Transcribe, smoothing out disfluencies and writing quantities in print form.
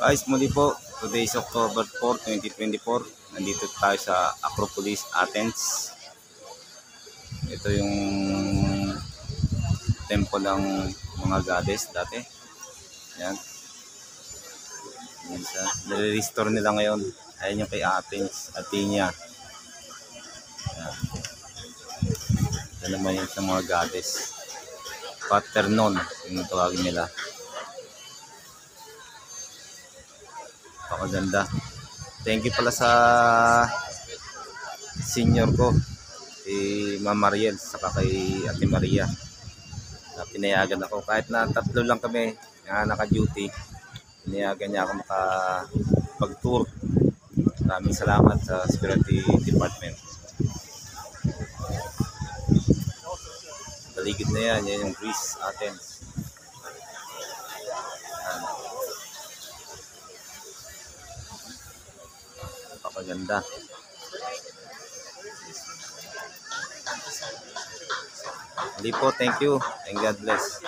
Guys, muli po, today is October 4, 2024. Nandito tayo sa Acropolis, Athens. Ito yung temple ng mga goddess dati. Yan. Nire-restore nila ngayon. Ayan yung kay Athens, Athena. Yan. Ito naman yung sa mga goddess. Paternon, yung tawagin nila. Pakaganda. Thank you pala sa senior ko, si Ma'am Mariel, saka kay Ate Maria, na pinayagan ako. Kahit na tatlo lang kami na naka-duty, pinayagan niya ako makapag-tour. Maraming salamat sa security department. Paligid na yan, yan yung Greece, Athens. Napakaganda. Hindi po, thank you and God bless.